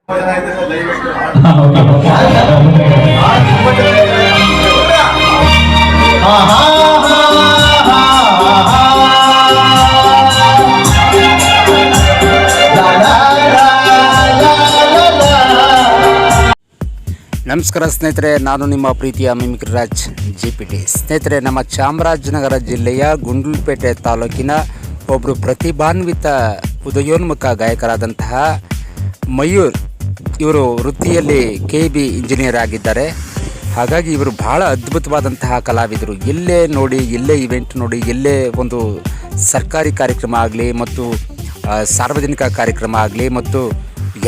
ನಮಸ್ಕಾರ ಸ್ನೇಹಿತರೆ, ನಾನು ನಿಮ್ಮ ಪ್ರೀತಿಯ ಮಿಮಿಕ್ರಿ ರಾಜ್ ಜಿಪಿಟಿ. ಸ್ನೇಹಿತರೆ, ನಮ್ಮ ಚಾಮರಾಜನಗರ ಜಿಲ್ಲೆಯ ಗುಂಡ್ಲುಪೇಟೆ ತಾಲೂಕಿನ ಒಬ್ಬರು ಪ್ರತಿಭಾನ್ವಿತ ಉದಯೋನ್ಮುಖ ಗಾಯಕರಾದಂತಹ ಮಯೂರ್ ಇವರು ವೃತ್ತಿಯಲ್ಲಿ KB ಇಂಜಿನಿಯರ್ ಆಗಿದ್ದಾರೆ. ಹಾಗಾಗಿ ಇವರು ಬಹಳ ಅದ್ಭುತವಾದಂತಹ ಕಲಾವಿದರು. ಎಲ್ಲೇ ನೋಡಿ, ಎಲ್ಲೇ ಇವೆಂಟ್ ನೋಡಿ, ಎಲ್ಲೇ ಒಂದು ಸರ್ಕಾರಿ ಕಾರ್ಯಕ್ರಮ ಆಗಲಿ ಮತ್ತು ಸಾರ್ವಜನಿಕ ಕಾರ್ಯಕ್ರಮ ಆಗಲಿ ಮತ್ತು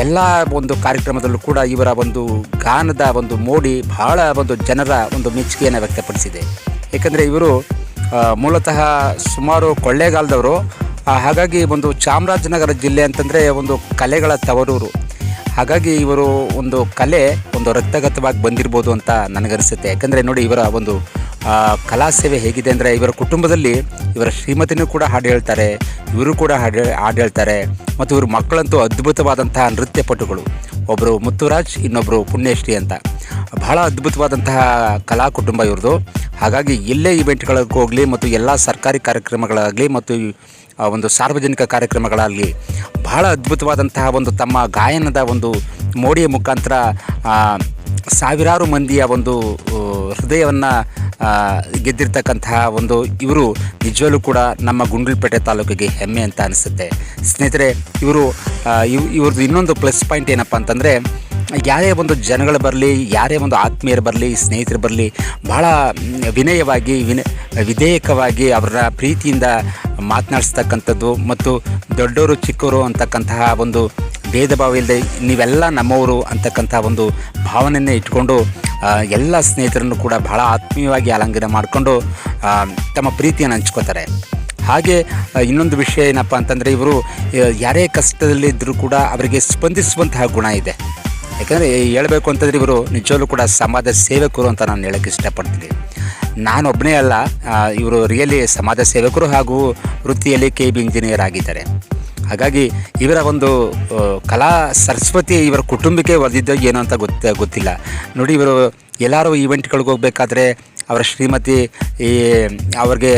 ಎಲ್ಲ ಒಂದು ಕಾರ್ಯಕ್ರಮದಲ್ಲೂ ಕೂಡ ಇವರ ಒಂದು ಗಾನದ ಒಂದು ಮೋಡಿ ಬಹಳ ಒಂದು ಜನರ ಒಂದು ಮೆಚ್ಚುಗೆಯನ್ನು ವ್ಯಕ್ತಪಡಿಸಿದೆ. ಏಕೆಂದರೆ ಇವರು ಮೂಲತಃ ಸುಮಾರು ಕೊಳ್ಳೇಗಾಲದವರು. ಹಾಗಾಗಿ ಒಂದು ಚಾಮರಾಜನಗರ ಜಿಲ್ಲೆ ಅಂತಂದರೆ ಒಂದು ಕಲೆಗಳ ತವರೂರು. ಹಾಗಾಗಿ ಇವರು ಒಂದು ಕಲೆ ಒಂದು ರಕ್ತಗತವಾಗಿ ಬಂದಿರ್ಬೋದು ಅಂತ ನನಗನ್ನಿಸುತ್ತೆ. ಯಾಕಂದರೆ ನೋಡಿ, ಇವರ ಒಂದು ಕಲಾ ಸೇವೆ ಹೇಗಿದೆ ಅಂದರೆ, ಇವರ ಕುಟುಂಬದಲ್ಲಿ ಇವರ ಶ್ರೀಮತಿನೂ ಕೂಡ ಹಾಡು ಹೇಳ್ತಾರೆ, ಇವರು ಕೂಡ ಹಾಡು ಹೇಳ್ತಾರೆ ಮತ್ತು ಇವ್ರ ಮಕ್ಕಳಂತೂ ಅದ್ಭುತವಾದಂತಹ ನೃತ್ಯ ಪಟುಗಳು. ಒಬ್ಬರು ಮುತ್ತುರಾಜ್, ಇನ್ನೊಬ್ಬರು ಪುಣ್ಯಶ್ರೀ ಅಂತ. ಬಹಳ ಅದ್ಭುತವಾದಂತಹ ಕಲಾ ಕುಟುಂಬ ಇವ್ರದ್ದು. ಹಾಗಾಗಿ ಎಲ್ಲೇ ಇವೆಂಟ್ಗಳಿಗೆ ಹೋಗಲಿ ಮತ್ತು ಎಲ್ಲ ಸರ್ಕಾರಿ ಕಾರ್ಯಕ್ರಮಗಳಾಗಲಿ ಮತ್ತು ಒಂದು ಸಾರ್ವಜನಿಕ ಕಾರ್ಯಕ್ರಮಗಳಾಗಲಿ ಬಹಳ ಅದ್ಭುತವಾದಂತಹ ಒಂದು ತಮ್ಮ ಗಾಯನದ ಒಂದು ಮೋಡಿಯ ಮುಖಾಂತರ ಸಾವಿರಾರು ಮಂದಿಯ ಒಂದು ಹೃದಯವನ್ನು ಗೆದ್ದಿರ್ತಕ್ಕಂತಹ ಒಂದು ಇವರು ನಿಜವಲ್ಲೂ ಕೂಡ ನಮ್ಮ ಗುಂಡ್ಲುಪೇಟೆ ತಾಲೂಕಿಗೆ ಹೆಮ್ಮೆ ಅಂತ ಅನಿಸುತ್ತೆ. ಸ್ನೇಹಿತರೆ, ಇವ್ರದ್ದು ಇನ್ನೊಂದು ಪ್ಲಸ್ ಪಾಯಿಂಟ್ ಏನಪ್ಪ ಅಂತಂದರೆ, ಯಾರೇ ಒಂದು ಜನಗಳು ಬರಲಿ, ಯಾರೇ ಒಂದು ಆತ್ಮೀಯರು ಬರಲಿ, ಸ್ನೇಹಿತರು ಬರಲಿ, ಬಹಳ ವಿನಯವಾಗಿ ವಿಧೇಯಕವಾಗಿ ಅವರ ಪ್ರೀತಿಯಿಂದ ಮಾತನಾಡಿಸ್ತಕ್ಕಂಥದ್ದು ಮತ್ತು ದೊಡ್ಡವರು ಚಿಕ್ಕವರು ಅಂತಕ್ಕಂತಹ ಒಂದು ಭೇದ ಭಾವ ಇಲ್ಲದೆ ನೀವೆಲ್ಲ ನಮ್ಮವರು ಅಂತಕ್ಕಂಥ ಒಂದು ಭಾವನೆಯನ್ನೇ ಇಟ್ಕೊಂಡು ಎಲ್ಲ ಸ್ನೇಹಿತರನ್ನು ಕೂಡ ಬಹಳ ಆತ್ಮೀಯವಾಗಿ ಆಲಿಂಗನ ಮಾಡಿಕೊಂಡು ತಮ್ಮ ಪ್ರೀತಿಯನ್ನು ಹಂಚ್ಕೋತಾರೆ. ಹಾಗೆ ಇನ್ನೊಂದು ವಿಷಯ ಏನಪ್ಪ ಅಂತಂದರೆ, ಇವರು ಯಾರೇ ಕಷ್ಟದಲ್ಲಿದ್ದರೂ ಕೂಡ ಅವರಿಗೆ ಸ್ಪಂದಿಸುವಂತಹ ಗುಣ ಇದೆ. ಯಾಕಂದರೆ ಹೇಳಬೇಕು ಅಂತಂದರೆ ಇವರು ನಿಜವಲ್ಲೂ ಕೂಡ ಸಮಾಜ ಸೇವಕರು ಅಂತ ನಾನು ಹೇಳೋಕ್ಕೆ ಇಷ್ಟಪಡ್ತೀನಿ. ನಾನೊಬ್ಬನೇ ಅಲ್ಲ, ಇವರು ರಿಯಲಿ ಸಮಾಜ ಸೇವಕರು ಹಾಗೂ ವೃತ್ತಿಯಲ್ಲಿ KB ಇಂಜಿನಿಯರ್ ಆಗಿದ್ದಾರೆ. ಹಾಗಾಗಿ ಇವರ ಒಂದು ಕಲಾ ಸರಸ್ವತಿ ಇವರ ಕುಟುಂಬಕ್ಕೆ ಒಲಿದಿದ್ದೋ ಏನೋ ಅಂತ ಗೊತ್ತಿಲ್ಲ. ನೋಡಿ, ಇವರು ಎಲ್ಲರೂ ಈವೆಂಟ್ಗಳಿಗೆ ಹೋಗಬೇಕಾದ್ರೆ ಅವರ ಶ್ರೀಮತಿ ಅವ್ರಿಗೆ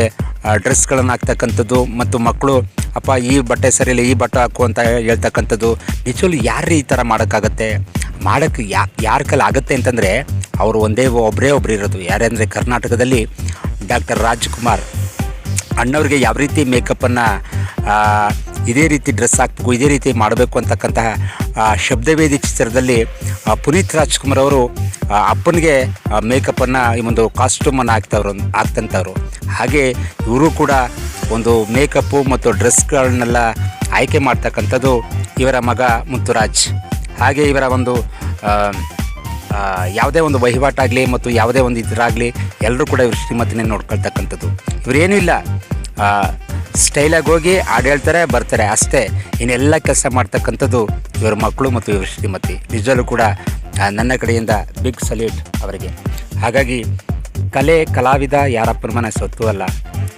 ಡ್ರೆಸ್ಗಳನ್ನು ಹಾಕ್ತಕ್ಕಂಥದ್ದು ಮತ್ತು ಮಕ್ಕಳು ಅಪ್ಪ ಈ ಬಟ್ಟೆ ಸರಿಯಿಲ್ಲ, ಈ ಬಟ್ಟೆ ಹಾಕು ಅಂತ ಹೇಳ್ತಕ್ಕಂಥದ್ದು. ನಿಜವಲ್ಲೂ ಯಾರು ಈ ಥರ ಮಾಡೋಕ್ಕಾಗತ್ತೆ? ಮಾಡೋಕ್ಕೆ ಯಾರ ಕೈಲಿ ಆಗುತ್ತೆ ಅಂತಂದರೆ ಅವರು ಒಬ್ಬರೇ ಇರೋದು. ಯಾರೆಂದರೆ ಕರ್ನಾಟಕದಲ್ಲಿ ಡಾಕ್ಟರ್ ರಾಜ್ಕುಮಾರ್ ಅಣ್ಣವ್ರಿಗೆ ಯಾವ ರೀತಿ ಮೇಕಪ್ಪನ್ನು ಇದೇ ರೀತಿ ಡ್ರೆಸ್ ಹಾಕಬೇಕು, ಇದೇ ರೀತಿ ಮಾಡಬೇಕು ಅಂತಕ್ಕಂತಹ ಶಬ್ದವೇದಿ ಚಿತ್ರದಲ್ಲಿ ಪುನೀತ್ ರಾಜ್ಕುಮಾರ್ ಅವರು ಅಪ್ಪನಿಗೆ ಮೇಕಪ್ಪನ್ನು ಈ ಒಂದು ಕಾಸ್ಟ್ಯೂಮನ್ನು ಹಾಕ್ತಂಥವ್ರು. ಹಾಗೆ ಇವರು ಕೂಡ ಒಂದು ಮೇಕಪ್ಪು ಮತ್ತು ಡ್ರೆಸ್ಗಳನ್ನೆಲ್ಲ ಆಯ್ಕೆ ಮಾಡ್ತಕ್ಕಂಥದ್ದು ಇವರ ಮಗ ಮುತ್ತುರಾಜ್. ಹಾಗೆ ಇವರ ಒಂದು ಯಾವುದೇ ಒಂದು ವಹಿವಾಟಾಗಲಿ ಮತ್ತು ಯಾವುದೇ ಒಂದು ಇದರಾಗಲಿ ಎಲ್ಲರೂ ಕೂಡ ಇವ್ರ ಶ್ರೀಮತಿನೇ ನೋಡ್ಕೊಳ್ತಕ್ಕಂಥದ್ದು. ಇವರೇನೂ ಇಲ್ಲ, ಸ್ಟೈಲಾಗಿ ಹೋಗಿ ಹಾಡು ಹೇಳ್ತಾರೆ, ಬರ್ತಾರೆ, ಅಷ್ಟೇ. ಇನ್ನೆಲ್ಲ ಕೆಲಸ ಮಾಡ್ತಕ್ಕಂಥದ್ದು ಇವರ ಮಕ್ಕಳು ಮತ್ತು ಇವ್ರ ಶ್ರೀಮತಿ. ನಿಜವಲ್ಲೂ ಕೂಡ ನನ್ನ ಕಡೆಯಿಂದ ಬಿಗ್ ಸಲ್ಯೂಟ್ ಅವರಿಗೆ. ಹಾಗಾಗಿ ಕಲಾವಿದ ಯಾರಪ್ಪನ ಮನೆ ಸೊತ್ತು ಅಲ್ಲ.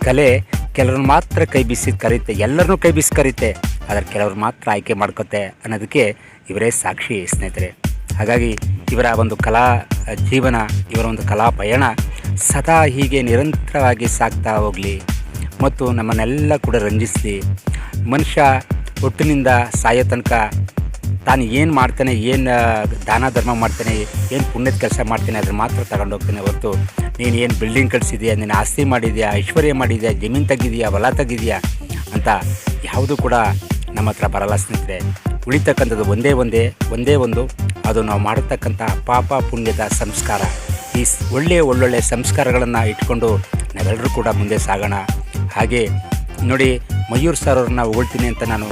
ಕಲೆ ಕೆಲವ್ರನ್ನ ಮಾತ್ರ ಕೈ ಬೀಸಿ ಕರೀತೆ, ಎಲ್ಲರನ್ನೂ ಕೈ ಬೀಸಿ ಕರೀತೆ, ಆದರೆ ಕೆಲವ್ರು ಮಾತ್ರ ಆಯ್ಕೆ ಮಾಡ್ಕೊತೆ ಅನ್ನೋದಕ್ಕೆ ಇವರೇ ಸಾಕ್ಷಿ ಸ್ನೇಹಿತರೆ. ಹಾಗಾಗಿ ಇವರ ಒಂದು ಕಲಾ ಜೀವನ, ಇವರ ಒಂದು ಕಲಾ ಪಯಣ ಸದಾ ಹೀಗೆ ನಿರಂತರವಾಗಿ ಸಾಗ್ತಾ ಹೋಗಲಿ ಮತ್ತು ನಮ್ಮನ್ನೆಲ್ಲ ಕೂಡ ರಂಜಿಸಲಿ. ಮನುಷ್ಯ ಹುಟ್ಟಿನಿಂದ ಸಾಯೋ ತನಕ ತಾನು ಏನು ಮಾಡ್ತಾನೆ, ಏನು ದಾನ ಧರ್ಮ ಮಾಡ್ತಾನೆ, ಏನು ಪುಣ್ಯದ ಕೆಲಸ ಮಾಡ್ತಾನೆ ಅದ್ರ ಮಾತ್ರ ತಗೊಂಡೋಗ್ತಾನೆ ಹೊರತು ನೀನು ಏನು ಬಿಲ್ಡಿಂಗ್ ಕಳಿಸಿದ್ಯಾ, ನೀನು ಆಸ್ತಿ ಮಾಡಿದ್ಯಾ, ಐಶ್ವರ್ಯ ಮಾಡಿದ್ಯಾ, ಜಮೀನು ತೆಗಿದೆಯಾ, ಹೊಲ ತೆಗಿದೆಯಾ ಅಂತ ಯಾವುದೂ ಕೂಡ ನಮ್ಮ ಹತ್ರ ಬರಲ್ಲ ಸ್ನೇಹಿತರೆ. ಉಳಿತಕ್ಕಂಥದ್ದು ಒಂದೇ ಒಂದು ಅದು ನಾವು ಮಾಡತಕ್ಕಂಥ ಪಾಪ ಪುಣ್ಯದ ಸಂಸ್ಕಾರ. ಈ ಒಳ್ಳೊಳ್ಳೆ ಸಂಸ್ಕಾರಗಳನ್ನು ಇಟ್ಕೊಂಡು ನಾವೆಲ್ಲರೂ ಕೂಡ ಮುಂದೆ ಸಾಗೋಣ. ಹಾಗೆ ನೋಡಿ, ಮಯೂರ್ ಸರ್ ಅವ್ರನ್ನ ಹೊಗಳ್ತೀನಿ ಅಂತ ನಾನು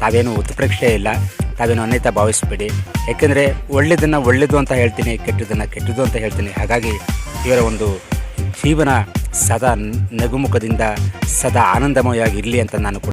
ತಾವೇನು ಉತ್ಪ್ರೇಕ್ಷೆ ಇಲ್ಲ, ತಾವೇನು ಅನ್ಯತಾ ಭಾವಿಸಬೇಡಿ. ಯಾಕೆಂದರೆ ಒಳ್ಳೆಯದನ್ನು ಒಳ್ಳೆಯದು ಅಂತ ಹೇಳ್ತೀನಿ, ಕೆಟ್ಟದನ್ನು ಕೆಟ್ಟದ್ದು ಅಂತ ಹೇಳ್ತೀನಿ. ಹಾಗಾಗಿ ಇವರ ಒಂದು ಜೀವನ ಸದಾ ನಗುಮುಖದಿಂದ ಸದಾ ಆನಂದಮಯವಾಗಿರಲಿ ಅಂತ ನಾನು